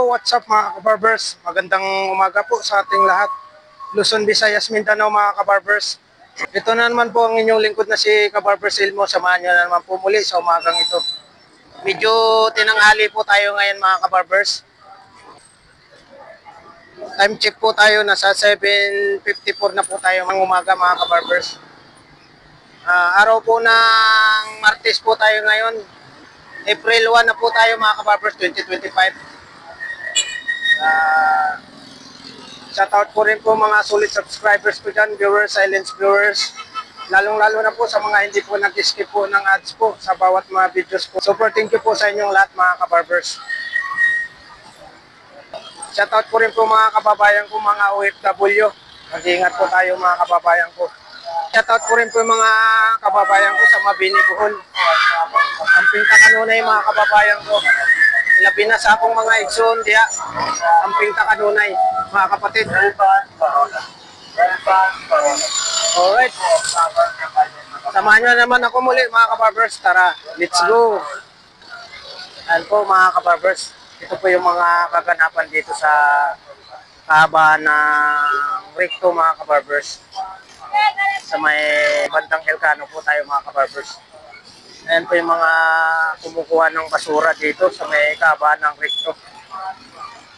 what's up mga kabarbers? Magandang umaga po sa ating lahat. Luzon, Visayas, Mindanao mga kabarbers. Ito na naman po ang inyong lingkod na si Kabarbers Ilmo. Samahan nyo na naman po muli sa umagang ito. Medyo tinanghali po tayo ngayon mga kabarbers. Time check po tayo, nasa 7:54 na po tayo ng umaga mga kabarbers. Araw po ng Martes po tayo ngayon. April 1 na po tayo mga kabarbers, 2025. Shoutout po rin po mga solid subscribers po dyan, viewers, silent viewers. Lalong-lalo na po sa mga hindi po nag-skip po ng ads po sa bawat mga videos po. Super thank you po sa inyong lahat mga kabarbers. Shoutout po rin po mga kababayan ko, mga OFW. Mag-iingat po tayo mga kababayan ko. Shoutout po rin po mga kababayan ko sa Mabini, Bohol. Ang pinta kanunay mga kababayan ko. Labi na sa akong mga igsoon diya. Ang pinta kanunay mga kapatid. Alright. Samahan nyo naman ako muli mga kabarbers. Tara, let's go. Ayan po mga kabarbers. Ito po yung mga kaganapan dito sa kahabaan ng Recto mga kabarbers. Sa may bandang Elcano po tayo mga kabarbers. Ayan po yung mga kumukuha ng basura dito sa may kahabaan ng Recto.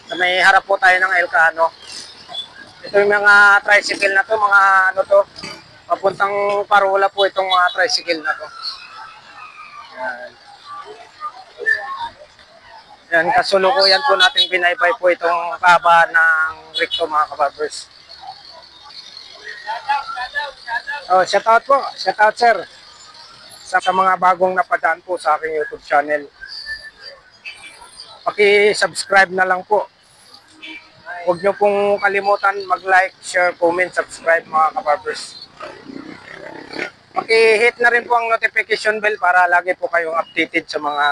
Sa may harap po tayo ng Elcano. Ito yung mga tricycle na to, mga ano to. Papuntang Parola po itong mga tricycle na to. Ayan. Yan, kasulukuyan po natin binaybay po itong kahabaan ng Recto mga kabarbers. Oh, shout out po. Shout out sir. Sa mga bagong napadaan po sa aking YouTube channel. Paki-subscribe na lang po. Huwag nyo pong kalimutan mag-like, share, comment, subscribe mga kabarbers. Paki-hit na rin po ang notification bell para lagi po kayong updated sa mga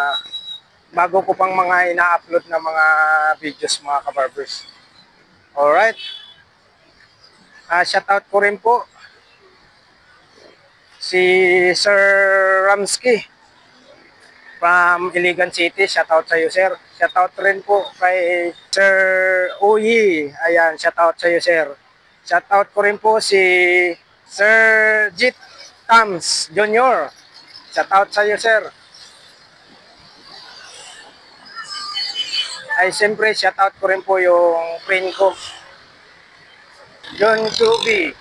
bago ko pang mga ina-upload na mga videos mga kabarbers. Alright. Shoutout ko rin po si Sir Ramsky from Iligan City. Shoutout sa iyo sir. Shoutout rin po kay Sir Uyi. Ayan, shoutout sa iyo sir. Shoutout ko rin po si Sir Jit Tams Jr. Shoutout sa iyo sir. Ay siyempre shoutout ko rin po yung friend ko John Tubi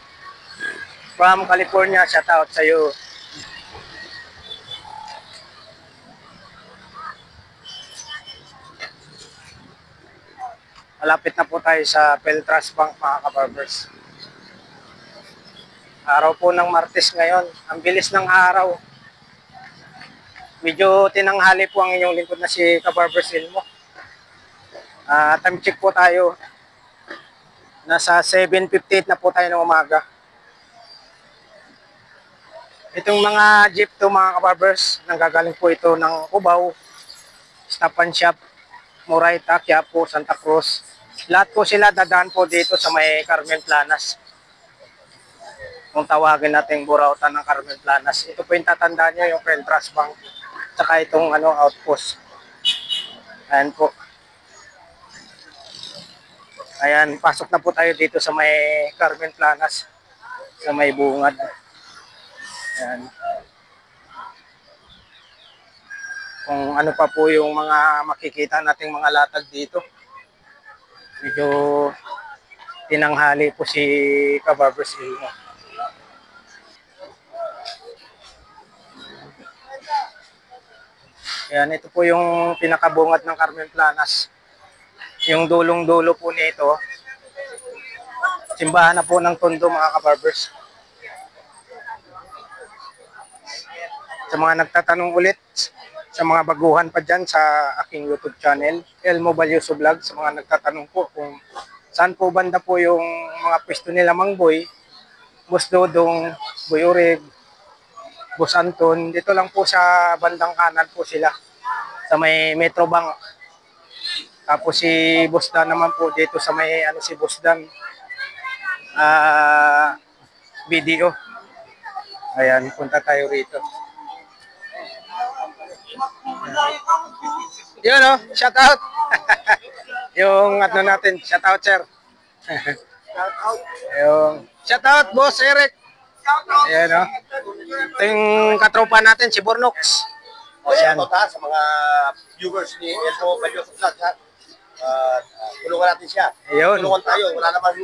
from California. Shoutout sa iyo. Malapit na po tayo sa Peltras Bank mga kabarbers. Araw po ng Martes ngayon. Ang bilis ng araw. Medyo tinanghali po ang inyong lingkod na si Kabarbers Ilmo. Time check po tayo. Nasa 7:58 na po tayo ng umaga. Itong mga jeep to mga kabarbers, nanggagaling po ito ng Cubao, Stop and Shop, Moraita, Quiapo, Santa Cruz. Lahat po sila dadaan po dito sa may Carmen Planas. Kung tawagin natin Burautan ng Carmen Planas. Ito po yung tatandaan nyo, yung Peltras Bank. Tsaka itong outpost. Ayan po. Ayan, pasok na po tayo dito sa may Carmen Planas. Sa may bungad. Ayan. Kung ano pa po yung mga makikita nating mga latag dito. Medyo tinanghali po si Kabarbers Ilmo. Ayan, ito po yung pinakabungad ng Carmen Planas. Yung dulong-dulo po nito, simbahan na po ng Tondo mga kabarbers. Sa mga nagtatanong ulit, sa mga baguhan pa dyan sa aking YouTube channel, Elmo Balyoso Vlog, sa mga nagtatanong po kung saan po banda po yung mga pwesto nila Mang Boy, Boss Dodong, Boy Urig, Boss Anton, dito lang po sa bandang kanan po sila, sa may Metro Bank. Tapos si Boss Dan naman po dito sa may si Boss Dan video. Ayan, punta tayo rito. Yun shout out. Yung ano natin, shout out sir. Yung shout out boss Eric. Ayan o. Ito yung katropa natin, si Bornox. O yan, sa mga viewers ni Elmo Balyoso Vlog, ha? Tulungan natin siya. Ayun. Tulungan tayo. Wala namang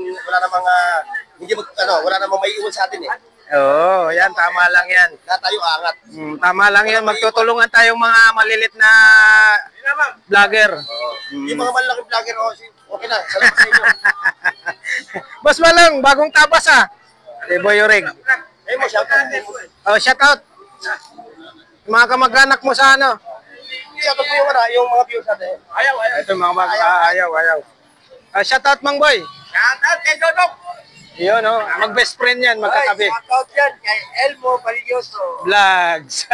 wala namang maiiwan sa atin eh. Oo, yan, tama lang yan. Lahat tayo aangat. Tama lang yan, magtutulungan tayong mga malilit na vlogger. Yung mga malalaking vlogger, okay na. Salamat sa inyo. Boss Malang, bagong tabas ah. Si Boy Orig. Eh mo, shout out. Oh, shout out. Mga kamag-anak mo sa ano? Shout out po yung mga viewers natin. Ayaw. Ito mga ayaw. Shout out Mang Boy. Shout out kay Dodok. Yun oh, mag-best friend yan, magkatabi. Shout out yan kay Elmo Balyoso. Vlogs.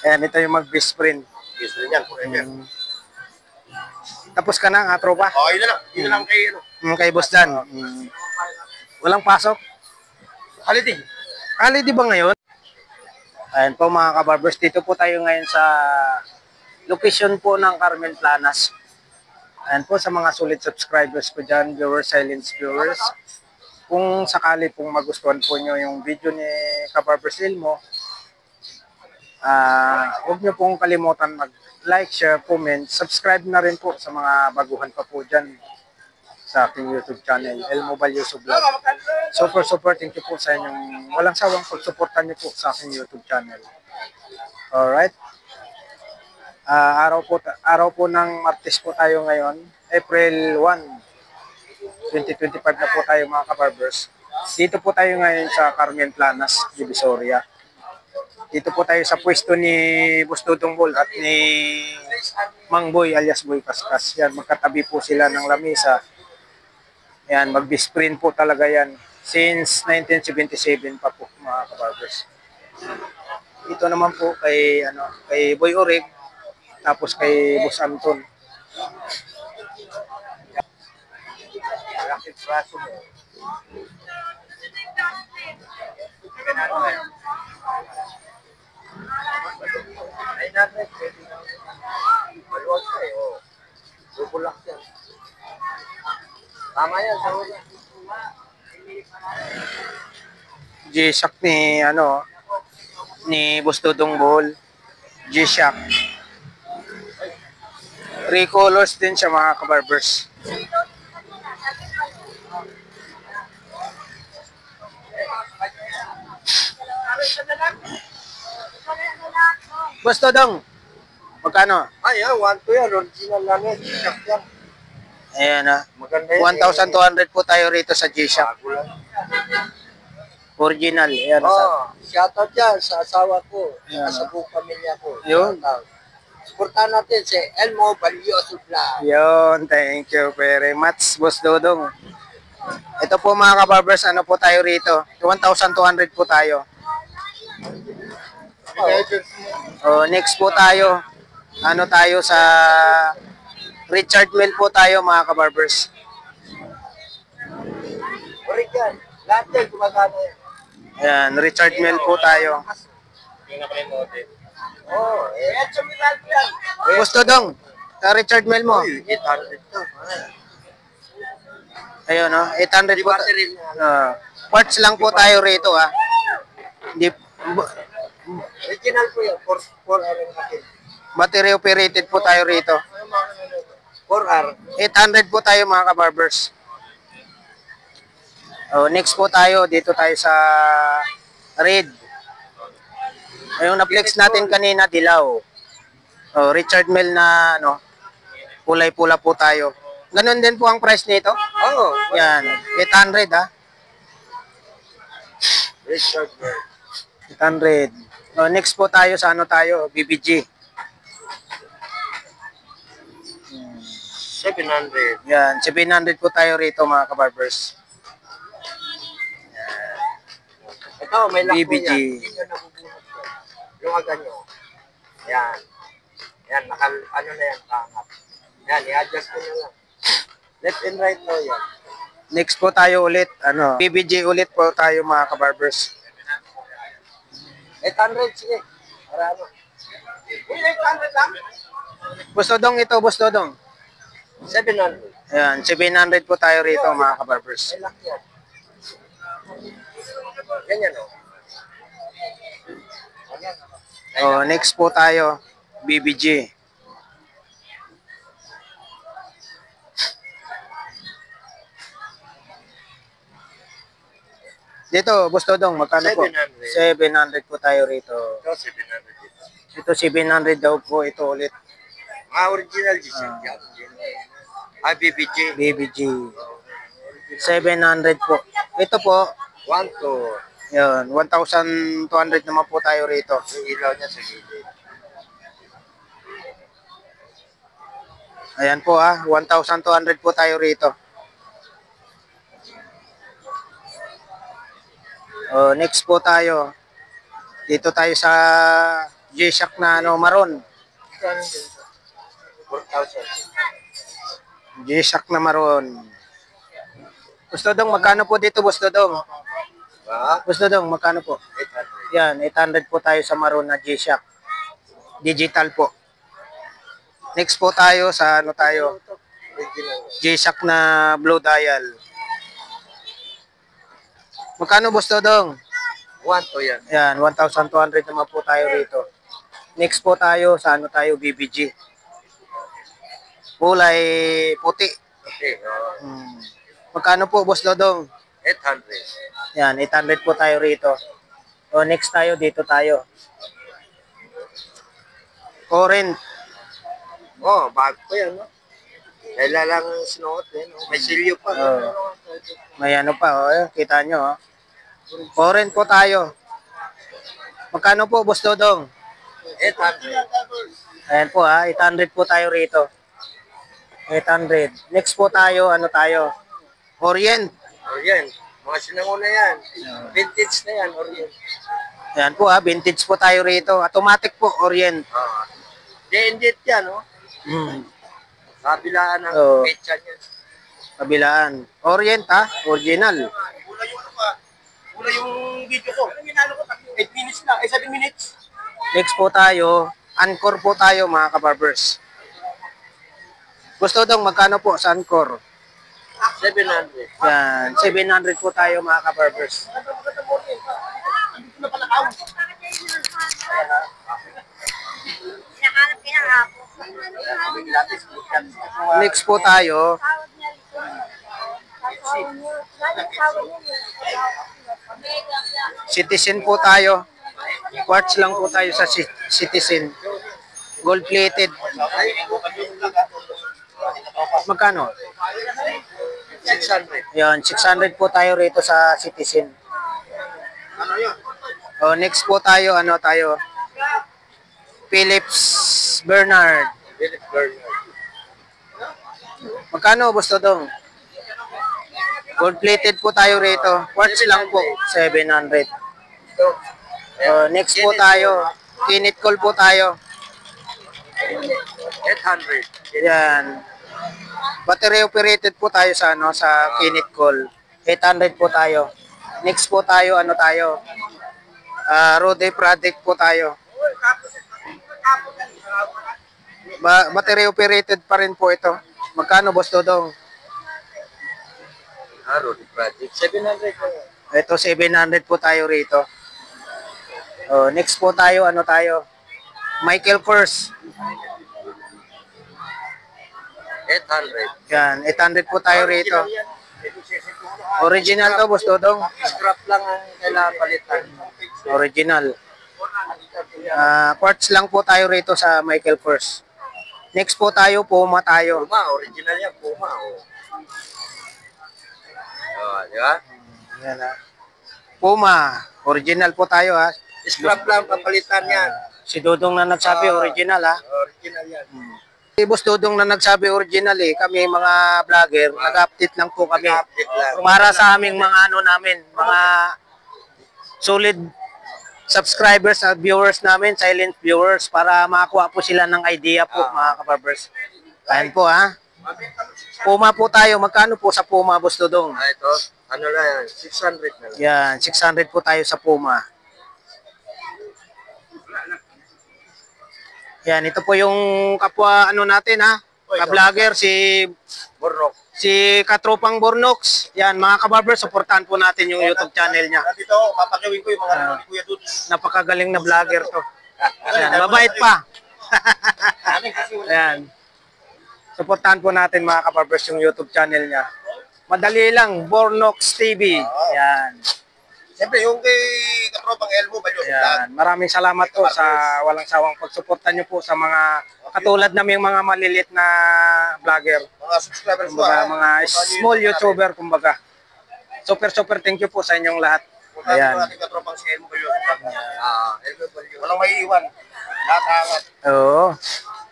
Ayan, ito yung mag-best friend. Best friend yan, forever. Tapos ka na, tropa? Oh, yun na lang. Yun na lang kay, Kay Boss Dan. Walang pasok? Holiday. Holiday ba ngayon? Ayan po mga kabarbers, dito po tayo ngayon sa location po ng Carmen Planas. Ayan po sa mga solid subscribers ko dyan, viewers, silent viewers. Kung sakali pong magustuhan po nyo yung video ni Kabarbers Elmo, huwag nyo pong kalimutan mag-like, share, comment, subscribe na rin po sa mga baguhan pa po dyan sa aking YouTube channel, Elmo Balyoso Vlog. Super, thank you po sa inyong walang sawang pagsuportan nyo po sa aking YouTube channel. Alright. Araw po ng Martes po tayo ngayon, April 1, 2025 na po tayo mga kabarbers. Dito po tayo ngayon sa Carmen Planas, Divisoria. Dito po tayo sa pwesto ni Boss Dodong Bol at ni Mang Boy alias Boy Kaskas. Yan, magkatabi po sila ng lamesa. Yan, mag-best friend po talaga yan. Since 1977 pa po mga kabarbers. Ito naman po kay Boy Orig, tapos kay Boss Anton. Malaki praso mo. Ay natin, pwede na. Maluwag kayo. Bubulak yan. Tama yan, tama yan. G-Shock ni Boss Dodong Bol. G-Shock. 3 colors din siya mga kabarbers. Boss Dodong, magkano? Ay, 1-2 yan. Original lang yan. G-Shock yan. Ayan na. Maganda yan. 1,200 po tayo rito sa G-Shock. Original. Ayan. Shoutout yan sa asawa ko. Ayan, Sa buong pamilya ko. Yun. Suportahan natin si Elmo Balyoso Vlog. Yun. Thank you very much, Boss Dodong. Ito po mga kabarbers, ano po tayo rito? 1,200 po tayo. Next po tayo. Ano tayo sa Richard Mille po tayo mga kabarbers. Orig yan. Lahat yan, gumagana yan. Ayan, Richard Mille po tayo. Boss Dodong, sa Richard Mille mo. 800 to. Ayun, 800 po. Parts lang po tayo rito, ha. Hindi, Original po yan. 4R ang akin. battery operated po tayo rito. 4R. 800 po tayo mga kabarbers. Next po tayo, dito tayo sa red. Yung na-flex natin kanina, dilaw. Richard Mille na kulay-pula po tayo. Ganon din po ang price nito. Yan, 800 ha. Richard Mille. 800. Next po tayo sa BBG. 700. Yan, 700 po tayo rito mga kabarbers. Ito, may lock po BBG. yan. Hindi nyo nabubunot yan. Luwagan nyo. Yan. Yan, ano na yan, pangat. Yan, i-adjust ko na lang. Left and right po yan. Next po tayo ulit, BBG ulit po tayo mga kabarbers. 800, sige. Para ano? 800 lang. Boss Dodong ito, Boss Dodong. 700. Ayan, 700 po tayo rito mga kabarbers. May lock yan. Ganyan o. Oh, next po tayo, BBG. Dito, Boss Dodong, magkano po? 700. 700 po tayo rito. Ito, 700 dito. Ito 700 daw po, ito ulit. Original G-Sync yan. BBG. BBG. 700 po. Ito po, 1 to. yun, 1,200 naman po tayo rito. Yung ilaw niya sa gilid. Ayan po 1,200 po tayo rito. Oh, next po tayo. Dito tayo sa G-Shock na maroon. 4,000. G-Shock na maroon. Boss Dodong, magkano po dito, Boss Dodong? Boss Dodong, magkano po? 800. Yan, 800 po tayo sa maroon na G-Shock. Digital po. Next po tayo sa tayo? Original. G-Shock na blue dial. Magkano, Boss Dodong? 1 to yan. Yan, 1,200 naman po tayo rito. Next po tayo sa tayo, BBG. Kulay puti. Okay. Magkano po, Boss Dodong? 800. Yan, 800 po tayo rito. O, next tayo, dito tayo. Current. Bago ko yan, no? Kailan lang sinuot, eh, no? May silyo pa. May ano pa, kita nyo. Current po tayo. Magkano po, Boss Dodong? 800. Ayan po 800 po tayo rito. 800. Next po tayo, tayo? Orient. Orient. Mga sinanguna yan. Vintage na yan, Orient. Ayan po vintage po tayo rito. Automatic po, Orient. D&D yan, no? Kabilaan ng pecha niya. Kabilaan. Orient original. Wala yung video ko. 8 minutes lang. 7 minutes. Next po tayo, Anchor po tayo mga kabarbers. Gusto dong magkano po sa Anchor? 700. Yan, 700 po tayo mga kabarbers. Next po tayo, Citizen po tayo. Quartz lang po tayo sa Citizen. Gold plated. Magkano? 600. Yan, 600 po tayo rito sa Citizen. O, next po tayo, tayo? Philips Bernard. Philip Bernard. Magkano, Boss Dodong? Gold plated po tayo rito. Quartz lang po, 700. Next po tayo, Kinit Call po tayo. 800. Yan. Battery operated po tayo sa sa Kinit Call. 800 po tayo. Next po tayo, tayo? Rode product po tayo. Battery operated pa rin po ito. Magkano, Boss Dodong? Rode project. 700. Ito, 700 po tayo rito. Next po tayo, tayo? Michael Kors. 800. Yan, 800 po tayo rito. Original to, Boss Dodong. Scrap lang ang kailangan palitan. Original. Quartz lang po tayo rito sa Michael Kors. Next po tayo, Puma tayo. Puma, original yan. Puma, di ba? Yan Puma, original po tayo Scrap lang, papalitan yan. Si Dodong na nagsabi, original Original yan. Si Boss Dodong na nagsabi original kami mga vlogger, nag-update lang po kami. Nag-update lang. Para sa aming mga namin, mga solid subscribers at viewers namin, silent viewers, para makakuha po sila ng idea po mga kabarbers. Ayan po Puma po tayo. Magkano po sa Puma, Boss Dodong? Ito, ano na yan, 600 na lang. Yan, 600 po tayo sa Puma. Yan, ito po yung kapwa natin ka-vlogger, Borok. si Katropang Bornox. Yan, mga kabarbers, supportahan po natin yung YouTube channel niya. Dito, papakiwin ko yung mga relo ni Kuya Dudes. Napakagaling na vlogger to. Yan, mabait pa. Ayan. Supportahan po natin mga kabarbers yung YouTube channel niya. Madali lang, Bornox TV. Yan. Siyempre, yung kay Katropang Elmo, Balyo. Ayan. Maraming salamat po sa walang sawang pagsuporta niyo po sa mga katulad naming mga malilit na vlogger. Mga subscribers ko. Kumbaga, mga small YouTuber, kumbaga. Super thank you po sa inyong lahat. Ayan. Ayan. Ating Katropang si Elmo Balyo. Elmo Balyo. Walang may iwan. Lahat angat. Oo.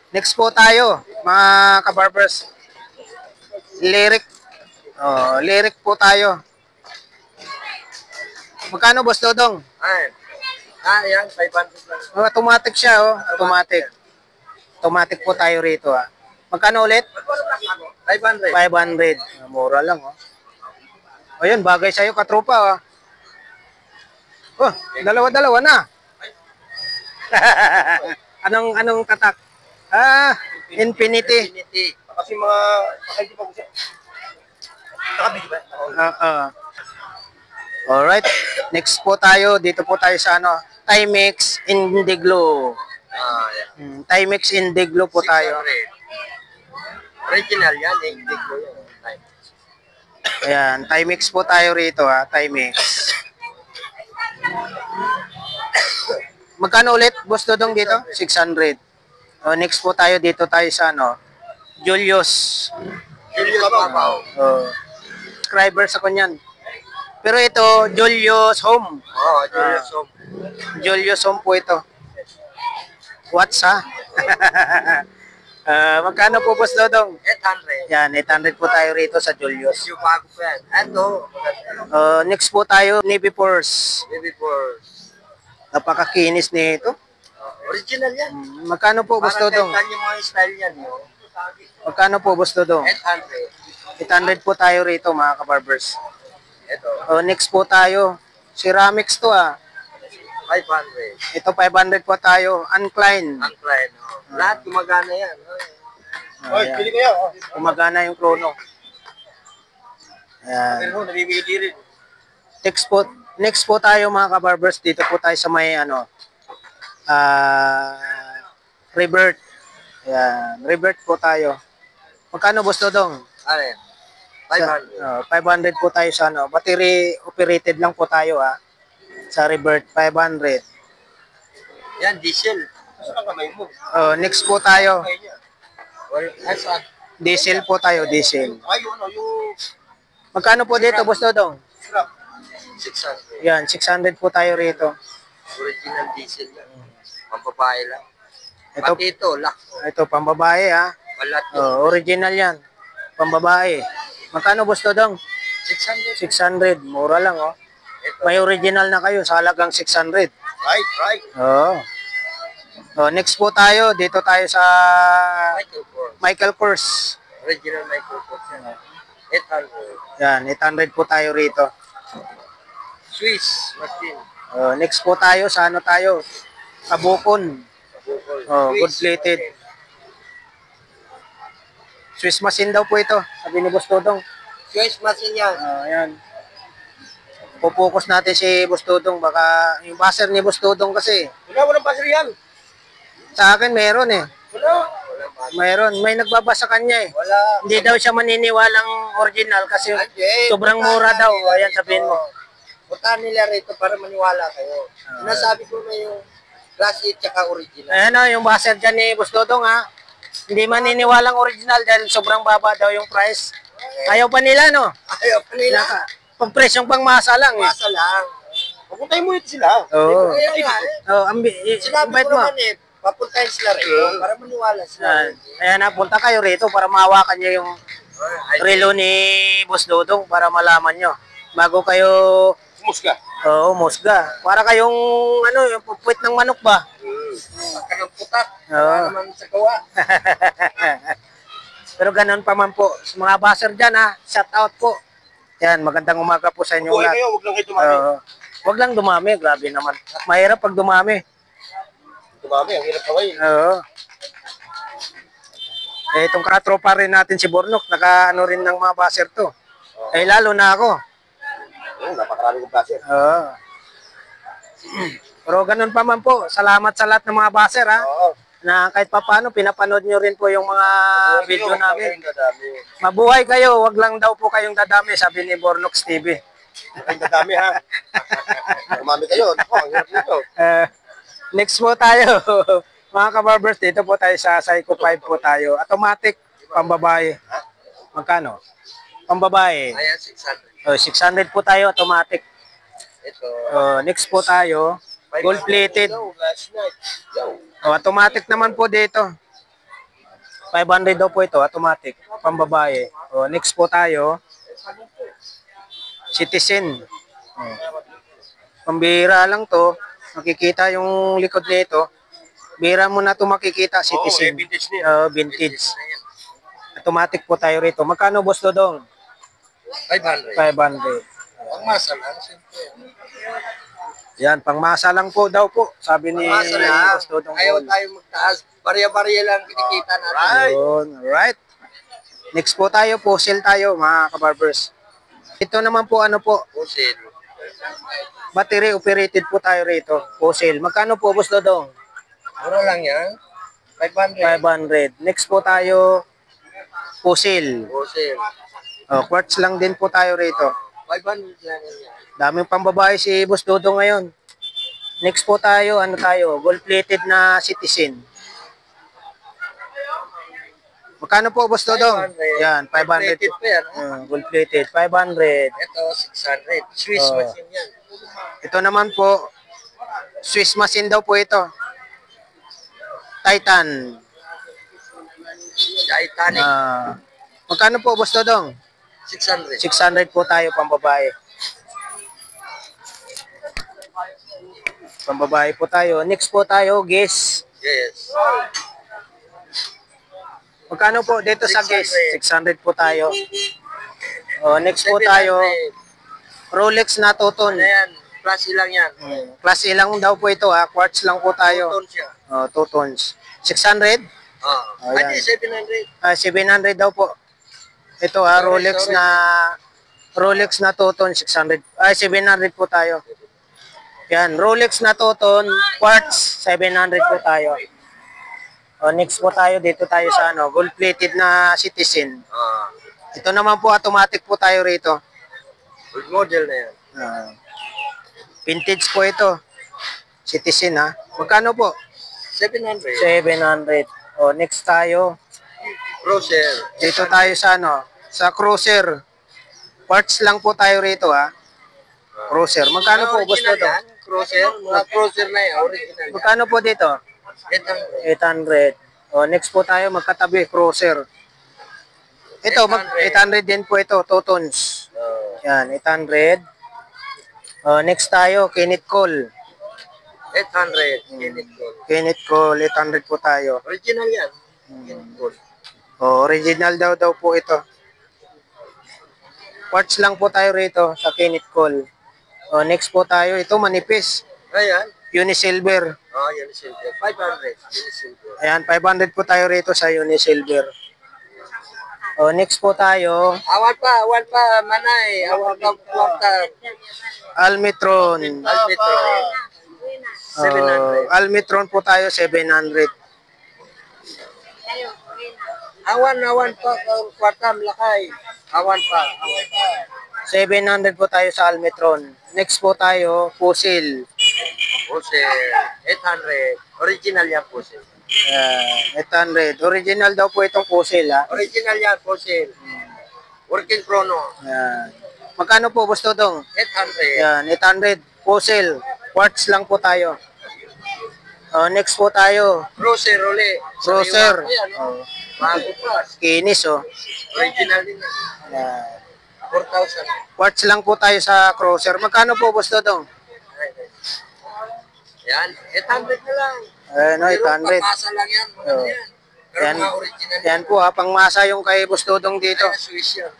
Next po tayo, mga kabarbers. Lyric. Oh, lyric po tayo. Magkano, Boss Dodong? Ay. Yan, 500 lang. Oh, automatic siya, oh. Automatic. Automatic po tayo rito, ah. Magkano ulit? 500. 500. Mura lang, oh. O yun, bagay sa'yo, katropa, oh. Oh, dalawa-dalawa na. anong tatak? Infinity. Infinity. Kasi mga pakay pa ko siya. Nakabig ba? Alright. Next po tayo. Dito po tayo sa ano, Timex Indiglo. Yan. Timex Indiglo po tayo. 600. Original yan, hindi ko yan. Ayan, Timex po tayo rito, ha. Timex. Magkano ulit, Boss Dodong, dito? 600. Next po tayo, dito tayo sa ano, Julius. Julio Babaw. Subscriber sa kanyan. Pero ito, Julius Home. Oo, Julio Som. Julius Home po ito. What's ha? Magkano po, Boss Dodong? 800. Yan, 800 po tayo rito sa Julius. Yung bago pa yan. Ito, Next po tayo, Navy Force. maybe for Napakakinis nito. original yan. Magkano po, Boss Parang Dodong? kahit yung mga style yan. No? Magkano po, Boss Dodong? 800. 800 po tayo rito, mga kabarbers. Ito, Next po tayo, ceramics to, ah. 500. Ito, 500 po tayo. Uncline. Ang client, no? Lahat gumagana yan. No? Oy, pili ko yan. Kumagana yung chrono. Ayan. Pero namimili rin. Next po tayo, mga kabarbers. Dito po tayo sa may, ano, revert. Ayan. Revert po tayo. Magkano, Boss Dodong? Ano yan? 500. 500 po tayo sa ano. Battery operated lang po tayo, ha. Sa revert, 500. Yan, diesel. Saan ang kamay mo? Next po tayo. Kamay niya. Saan? Diesel po tayo, diesel. Ay, yung ano, yung Magkano po dito, Boss Dodong? strap. 600. Yan, 600 po tayo rito. Original diesel yan. Pampabahay lang. Ito, Pati ito, lock. ito pambabae, ha. Balat yun. Original yan. Pambabae. Magkano, Boss Dodong? 600. 600. Mura lang, oh. Ito. May original na kayo sa halagang 600. Right. Oo. Next po tayo. Dito tayo sa Michael Kors. Michael Kors. Original Michael Kors yan. 800. Yan, 800 po tayo rito. Swiss machine. Next po tayo sa ano tayo? Kabukon. Good plated. Swiss machine daw po ito. Sabi ni Boss Dodong. Swiss machine yan. Ayan. Pupokus natin si Boss Dodong. Baka yung buzzer ni Boss Dodong kasi. Walang pasir yan. Sa akin meron eh. Wala. Mayroon. May nagbabasa kanya eh. Wala. Hindi daw siya maniniwalang original kasi Hindi. sobrang mura daw. Ayan, sabihin mo. Puntahan nila rito para maniwala kayo. Sinasabi ko na yung classic tsaka original. Ayan o, yung buzzer dyan ni Boss Dodong ha. Hindi maniniwalang original dahil sobrang baba daw yung price. Ayaw pa nila no? Ayaw pa nila. Pag presyong pangmasa lang eh. Masa lang. Pupuntahin mo ito sila. Oo. Kaya nga eh. Sinabi Invite ko mo. naman eh, papuntahin sila rito para maniwala sila. Ayan na, punta kayo rito para mahawakan nyo yung relo ni Boss Dodong para malaman nyo. Bago kayo, Musga. oo, musga. Para kayong, ano, yung pupuit ng manok ba? Pagka ng putak, Oo. wala naman sa gawa. Pero ganun pa man po. Sa mga buzzer dyan ha, shout out po. Yan, magandang umaga po sa inyong Buhay lahat. kayo, huwag lang kayo tumami. Wag lang dumami, grabe naman. Mahirap pag dumami. Tumami, ang hirap pa kayo. Oo. Eh, itong katropa rin natin si Bornok, naka-ano rin ng mga baser to. Eh, lalo na ako. Napakarami kong klase. Oo. Pero ganun pa man po, salamat sa lahat ng mga baser ha. Oo. Na kahit papano, pinapanood nyo rin po yung mga video namin. Dadami. Mabuhay kayo, wag lang daw po kayong dadami, sabi ni Bornox TV. Ang dadami ha. Umami kayo. Ako, ang hirap nito. Next po tayo, mga kabarbers, dito po tayo sa Psycho 5 po tayo. Automatic, pambabae. Magkano? Pambabae. Ayan, 600. 600 po tayo, automatic. Ito. Next po tayo, gold plated. Last night. Yo. Automatic naman po dito. 500 daw po ito, automatic, pambabae. Next po tayo, Citizen. Pambira lang to. Makikita yung likod nito. Bira mo na to makikita, Citizen. vintage niya. Vintage. Automatic po tayo rito. Magkano, Boss Dodong? 500. 500. Pangmasa lang, siyempre. Yan, pangmasa lang po daw po. Sabi ni Pangmasa lang. Boss Dodong. Ayaw tayo magtaas. Barya-barya lang kinikita natin. Ayun, alright. Next po tayo, fossil tayo, mga kabarbers. Ito naman po, ano po, Pusil. battery operated po tayo rito. Fossil. Magkano po, Boss Dodong? Mura lang yan. 500. 500. Next po tayo, fossil. Pusil. Quartz lang din po tayo rito. 500 lang yan. Daming pambabae si Boss Dodong ngayon. Next po tayo, ano tayo, gold plated na Citizen. Magkano po, Boss Dodong? 500. Yan, 500 Plated po. pa yan. Gold plated, 500. Ito, 600. Swiss Oh. machine yan. Ito naman po, Swiss machine daw po ito. Titan. Titanic. Magkano po, Boss Dodong? 600. 600 po tayo, pambabae. Pambabae po tayo. Next po tayo, Guess. Yes. Magkano po dito sa Guess? 600 po tayo. Next po 700. tayo, Rolex na Toton. Ano yan? Plus ilang yan. Class A lang daw po ito ha. Quartz lang po tayo. Ton siya. 2 tons. 600? Oh. Ayan. Ay, 700. 700 daw po. Ito ha, Rolex na Toton 600. 700 po tayo. Yan, Rolex na Toton, quartz 700 po tayo. Next po tayo, dito tayo sa ano, gold plated na Citizen. Ito naman po, automatic po tayo rito. Good model na yan. Vintage po ito. Citizen ha. Magkano po? 700. 700. Next tayo. Cruiser. Dito tayo sa ano, sa Cruiser. Parts lang po tayo rito ha. Cruiser. Magkano po, Boss Original Dodong? yan. Cruiser. Mga cruiser na yan. Original yan. Magkano po dito? 800. 800. Next po tayo, magkatabi, Cruiser. Ito, 800 din po ito, 2 tons. Yan, 800. Next tayo, Kenneth Cole. 800. Kenneth Cole. Kenneth Cole, 800 po tayo. Original yan. Kenneth Cole. Original daw po ito. Parts lang po tayo rito sa Kenneth Cole. Next po tayo, ito manipis. Ayan. Unisilver. Oh, yan silver. 500. Yan silver. Ayan, 500 po tayo rito sa Unisilver. Next po tayo, Awan pa, manay. Awan pa, kwarta. Almitron. Almetro. 700. Almitron po tayo, 700. Awan pa, kwarta, malakay. Awan pa. 700 po tayo sa Almitron. Next po tayo, Fossil. Pusil. 800. Original yan, Pusil. 800. Original daw po itong Fossil ha. Original yan, Pusil. Working chrono. Ayan. Magkano po, Boss Dodong? 800. Ayan, 800. Fossil. Quartz lang po tayo. Next po tayo, Cruiser uli. Cruiser. Ayan, bago pa. Kinis oh. Original din. Ayan. 4,000. Quartz lang po tayo sa Cruiser. Magkano po, Boss Dodong? Yan, 800 na lang. Ayan, 800. Papasa lang yan. Mga Oh. yan. Pero Yan, mga original yan po ha, pangmasa yung kay Boss Dodong dito. Kaya Swiss yan.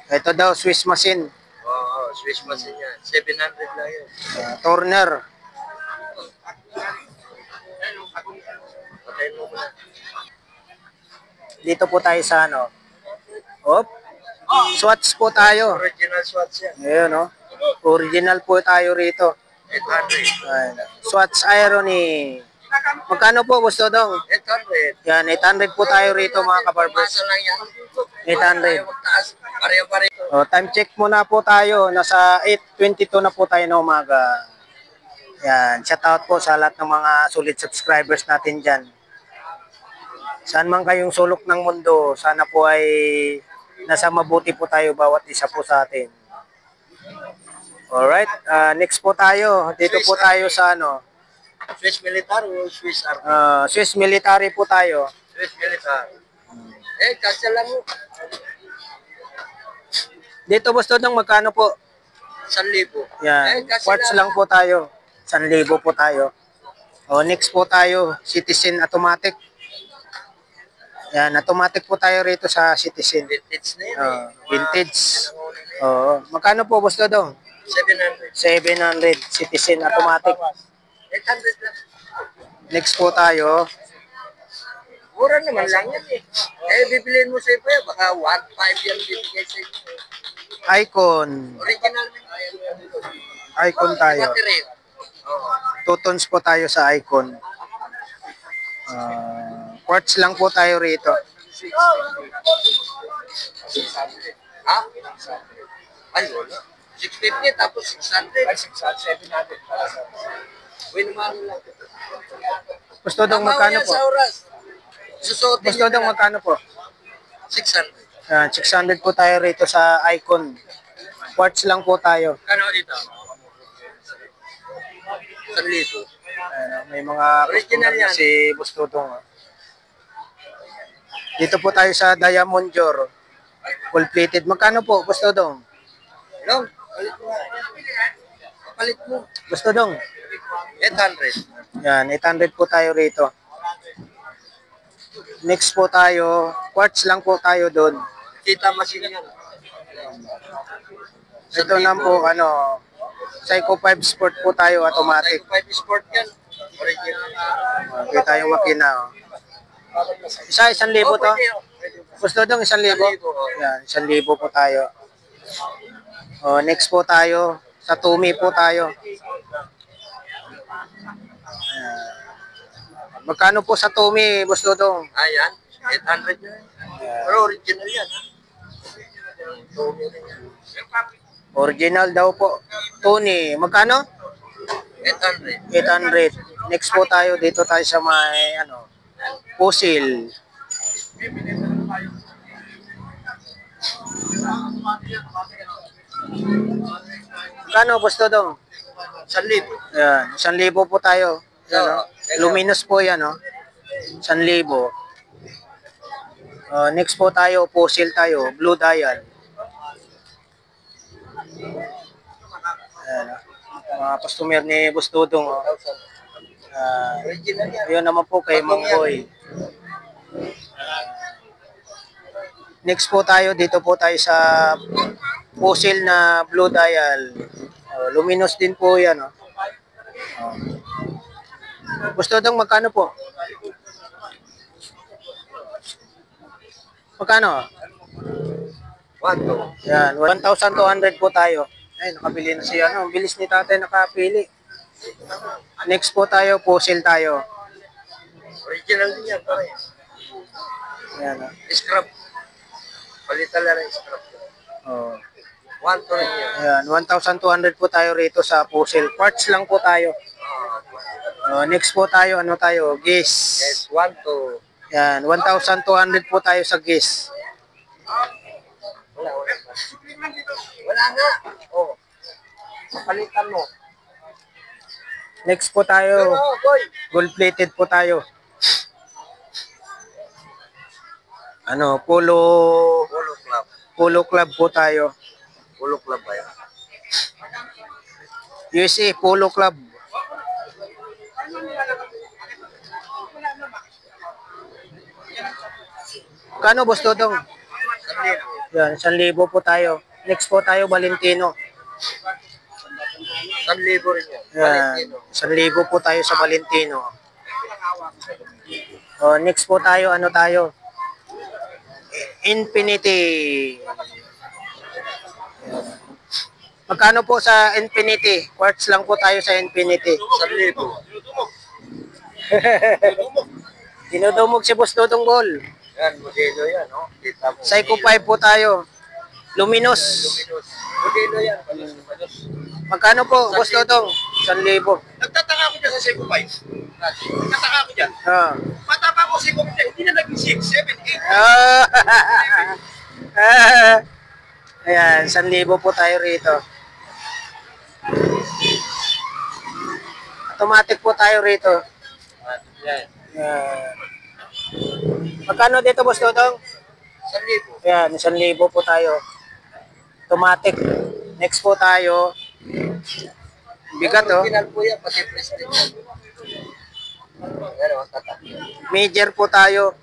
Ito daw, Swiss machine. Oo, Swiss machine yan. 700 lang yan. Turner. Patayin mo muna. Dito po tayo sa ano. Op. Swatch po tayo. Original Swatch yan. Ayun, no? Original po tayo rito. 800. Ayan. Swatch Irony. Magkano po, Gusto Dong? 800. Yan, 800 po tayo rito mga kabarbers. Masa lang yan. 800. Magtaas. Pareho-pareho. O, time check muna po tayo. Nasa 8:22 na po tayo na umaga. Yan, shout out po sa lahat ng mga solid subscribers natin dyan. Saan man kayong sulok ng mundo, sana po ay nasa mabuti po tayo bawat isa po sa atin. Alright, next po tayo. Dito po tayo sa ano, Swiss military o Swiss army? Swiss military po tayo. Swiss military. Kasya lang mo. Dito Boss Dodong, magkano po? 1,000. Yan, Kasya quartz lang po tayo. 1,000 po tayo. O, next po tayo, Citizen Automatic. Yan, automatic po tayo rito sa Citizen. Vintage na yan Vintage. Oo. Magkano po, Boss Dodong? 700. 700 Citizen Automatic. 800 lang. Next po tayo. Mura naman lang yan bibiliin mo sa iba yan. Baka 1,500 yan bibigay sa inyo. Icon. Original. Icon tayo. Battery. 2 tons po tayo sa Icon. Quartz lang po tayo rito. Ha? Ay, wala. 650 tapos 600. Ay, 700 para sa... Uy, naman lang. Gusto dong magkano po? Sa oras. Susuotin Gusto dong magkano po? 600. Yan, 600 po tayo rito sa Icon. Quartz lang po tayo. Kano dito? 1,000. May mga Original customer na yan. si Boss Dodong. Dito po tayo sa Diamond Jor. Full plated. Magkano po, Boss Dodong? Long, palit mo. Palit mo. Boss Dodong? 800. Yan, 800 po tayo rito. Next po tayo, quartz lang po tayo doon. Kita machine yan. Ito na po, ano, Psycho 5 Sport po tayo, automatic. 5 sport yan. Original. Okay tayo makina. Oh. Isa, 1,000 to? Gusto dong 1,000? Yan, 1,000 po tayo. Oh, next po tayo, sa Tumi po tayo. Magkano po sa Tumi, Boss Dodong? Ayan, 800 yan. Pero original yan. Original daw po. Tony, magkano? 800. 800. Next po tayo, dito tayo sa may, ano, Pusil. Magkano, Boss Dodong? 1,000. Yan, 1,000 po tayo. Yan, oh. Luminous po yan, oh. 1,000. Next po tayo, Pusil tayo, Blue Dial. Ayan, mga customer ni Boss Dodong. Oh. Original yan. Ayun naman po kay Mongboy. Next po tayo, dito po tayo sa Pusil na Blue Dial. Luminous din po yan. Oh. Boss Dodong, magkano po? Magkano? 1,200. Yan, 1,200 po tayo. Ay, nakabili na siya. Ano, bilis ni tatay nakapili. Next po tayo, Pusil tayo. Original din yan. Pare. Yan. Scrap. Palitan lang ng scrap. Oh. 1,200 rin yan. Yan, 1,200 po tayo rito sa Pusil. Parts lang po tayo. Next po tayo, ano tayo? Gas. Yes, 1,200. Yan, 1,200 po tayo sa gas. Wala. Wala nga. Oh. Palitan mo. Next po tayo, boy. gold plated po tayo. Ano, Polo Club. Polo Club po tayo. Polo Club ba yan? USA Polo Club. Kano, Boss Dodong? 1,000. Yan, 1,000 po tayo. Next po tayo, Valentino. 1,000 rin yan. Yan, 1,000 po tayo sa Valentino. Next po tayo, ano tayo? Infinity. Magkano po sa Infinity? Quartz lang po tayo sa Infinity. 1,000. Dinudumog si Boss Dodong Ball. Yan, modelo yan, no? Kita mo. Psycho 5 po tayo. Luminous. Luminous. Modelo yan. Palos. Magkano po, Boss Dodong? 1,000. Nagtataka ako dyan sa Seiko 5. Nagtataka ako dyan. Ah. Mata pa ako Seiko 5. Hindi na naging 6, 7, 8. Ayan, 1,000 po tayo rito. Automatic po tayo rito. Yan. Ayan. Magkano dito, Boss Dodong? 1,000. Ayan, 1,000 po tayo. Automatic. Next po tayo. Bigat, oh. Original po yan, pati prestige. Yan, o, tatak. Major po tayo.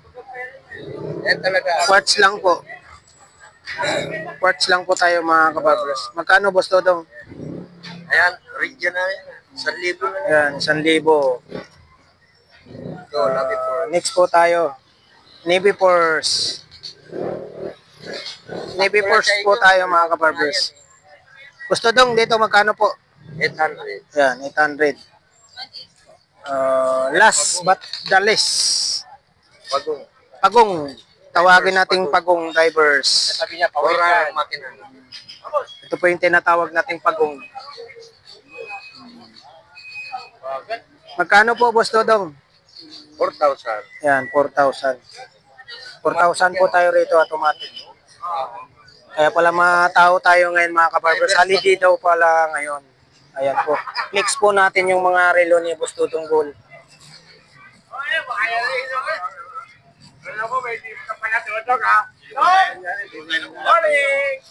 Yan talaga. Quartz lang po. Quartz lang po tayo, mga kabarbers. Magkano, Boss Dodong? Ayan, original yan. 1,000 na yan. Ayan, 1,000. Ito, labi po. Next po tayo. Navy Force. Navy Force po tayo, mga kabarbers. Gusto dong dito magkano po? 800. Yan, 800. Last but the least. Pagong. Pagong. Tawagin nating pagong divers. Sabi niya, Or pawikan. makina. Ito po yung tinatawag nating pagong. Magkano po, Boss Dodong? 4,000. Yan, 4,000. 4,000 po tayo rito, automatic. Kaya pala matao tayo ngayon, mga kabarbers. Holiday daw pala ngayon. Ayan po. Flex po natin yung mga relo ni Boss Dodong Ball. Morning!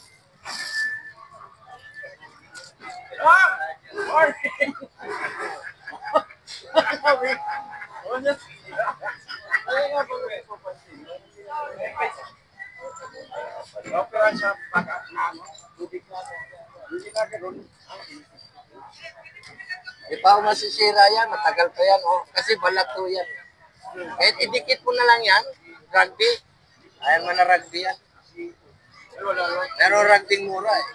Di pa ako masisira yan, matagal pa yan, oh. Kasi balat to yan. Kahit idikit mo na lang yan, rugby. Ayan mo na rugby yan. Pero rugby mura eh.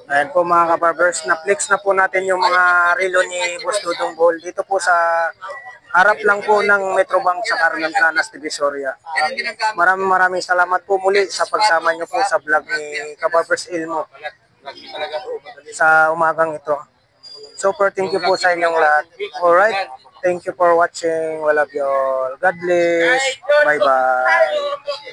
Ayan po, mga kabarbers. Na-flex na po natin yung mga relo ni Boss Dodong Ball. Dito po sa harap lang po ng Metrobank sa Carmen Planas, Divisoria. Yan ang ginagamit. Maraming salamat po muli sa pagsama nyo po sa vlog ni Kabarbers Ilmo Rugby talaga to. sa umagang ito. Super thank you po sa inyong lahat. Alright, thank you for watching. We love you all. God bless. Bye-bye.